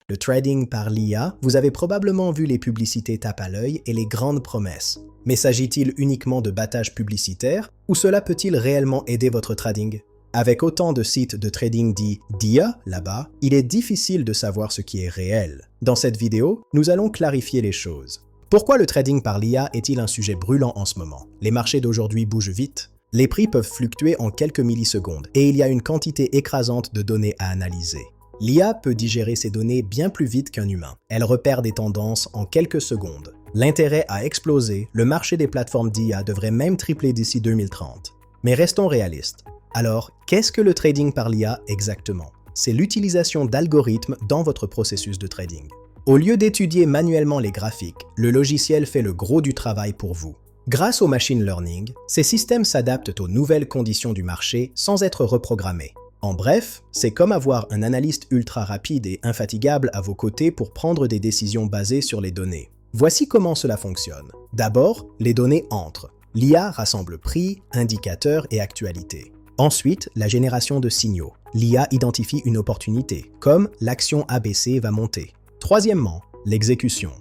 Le trading par l'IA, vous avez probablement vu les publicités tape à l'œil et les grandes promesses. Mais s'agit-il uniquement de battage publicitaire ou cela peut-il réellement aider votre trading? Avec autant de sites de trading dits d'IA là-bas, il est difficile de savoir ce qui est réel. Dans cette vidéo, nous allons clarifier les choses. Pourquoi le trading par l'IA est-il un sujet brûlant en ce moment? Les marchés d'aujourd'hui bougent vite. Les prix peuvent fluctuer en quelques millisecondes et il y a une quantité écrasante de données à analyser. L'IA peut digérer ces données bien plus vite qu'un humain. Elle repère des tendances en quelques secondes. L'intérêt a explosé, le marché des plateformes d'IA devrait même tripler d'ici 2030. Mais restons réalistes. Alors, qu'est-ce que le trading par l'IA exactement? C'est l'utilisation d'algorithmes dans votre processus de trading. Au lieu d'étudier manuellement les graphiques, le logiciel fait le gros du travail pour vous. Grâce au machine learning, ces systèmes s'adaptent aux nouvelles conditions du marché sans être reprogrammés. En bref, c'est comme avoir un analyste ultra rapide et infatigable à vos côtés pour prendre des décisions basées sur les données. Voici comment cela fonctionne. D'abord, les données entrent. L'IA rassemble prix, indicateurs et actualités. Ensuite, la génération de signaux. L'IA identifie une opportunité, comme l'action ABC va monter. Troisièmement, l'exécution.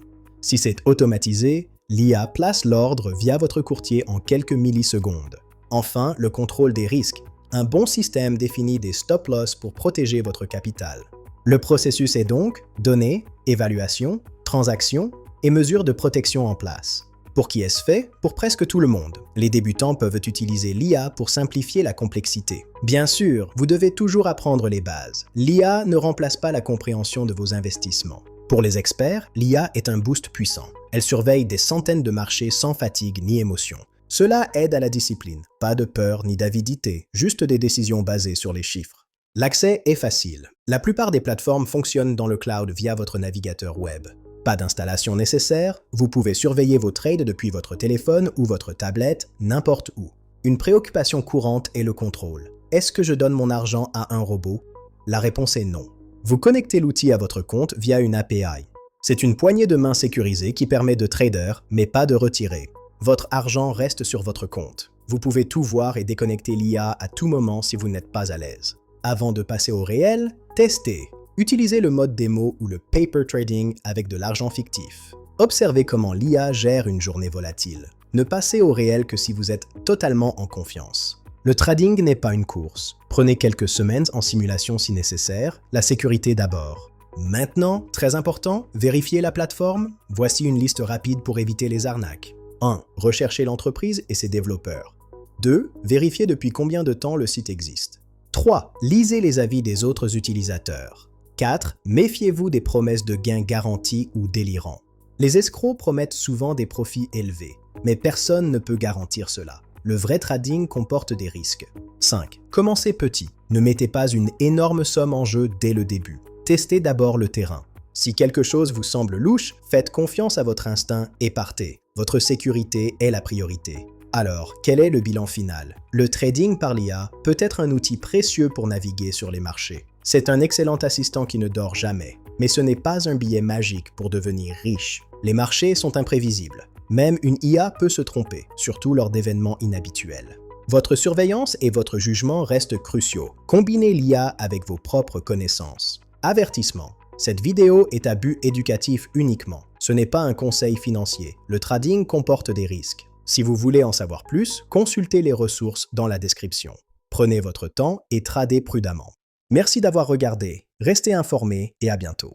Si c'est automatisé, l'IA place l'ordre via votre courtier en quelques millisecondes. Enfin, le contrôle des risques. Un bon système définit des stop-loss pour protéger votre capital. Le processus est donc données, évaluation, transactions et mesures de protection en place. Pour qui est-ce fait? Pour presque tout le monde. Les débutants peuvent utiliser l'IA pour simplifier la complexité. Bien sûr, vous devez toujours apprendre les bases. L'IA ne remplace pas la compréhension de vos investissements. Pour les experts, l'IA est un boost puissant. Elle surveille des centaines de marchés sans fatigue ni émotion. Cela aide à la discipline. Pas de peur ni d'avidité, juste des décisions basées sur les chiffres. L'accès est facile. La plupart des plateformes fonctionnent dans le cloud via votre navigateur web. Pas d'installation nécessaire, vous pouvez surveiller vos trades depuis votre téléphone ou votre tablette, n'importe où. Une préoccupation courante est le contrôle. Est-ce que je donne mon argent à un robot? La réponse est non. Vous connectez l'outil à votre compte via une API. C'est une poignée de main sécurisée qui permet de trader, mais pas de retirer. Votre argent reste sur votre compte. Vous pouvez tout voir et déconnecter l'IA à tout moment si vous n'êtes pas à l'aise. Avant de passer au réel, testez. Utilisez le mode démo ou le paper trading avec de l'argent fictif. Observez comment l'IA gère une journée volatile. Ne passez au réel que si vous êtes totalement en confiance. Le trading n'est pas une course. Prenez quelques semaines en simulation si nécessaire, la sécurité d'abord. Maintenant, très important, vérifiez la plateforme. Voici une liste rapide pour éviter les arnaques. 1. Recherchez l'entreprise et ses développeurs. 2. Vérifiez depuis combien de temps le site existe. 3. Lisez les avis des autres utilisateurs. 4. Méfiez-vous des promesses de gains garantis ou délirants. Les escrocs promettent souvent des profits élevés, mais personne ne peut garantir cela. Le vrai trading comporte des risques. 5. Commencez petit. Ne mettez pas une énorme somme en jeu dès le début. Testez d'abord le terrain. Si quelque chose vous semble louche, faites confiance à votre instinct et partez. Votre sécurité est la priorité. Alors, quel est le bilan final? Le trading par l'IA peut être un outil précieux pour naviguer sur les marchés. C'est un excellent assistant qui ne dort jamais. Mais ce n'est pas un billet magique pour devenir riche. Les marchés sont imprévisibles. Même une IA peut se tromper, surtout lors d'événements inhabituels. Votre surveillance et votre jugement restent cruciaux. Combinez l'IA avec vos propres connaissances. Avertissement. Cette vidéo est à but éducatif uniquement. Ce n'est pas un conseil financier. Le trading comporte des risques. Si vous voulez en savoir plus, consultez les ressources dans la description. Prenez votre temps et tradez prudemment. Merci d'avoir regardé. Restez informés et à bientôt.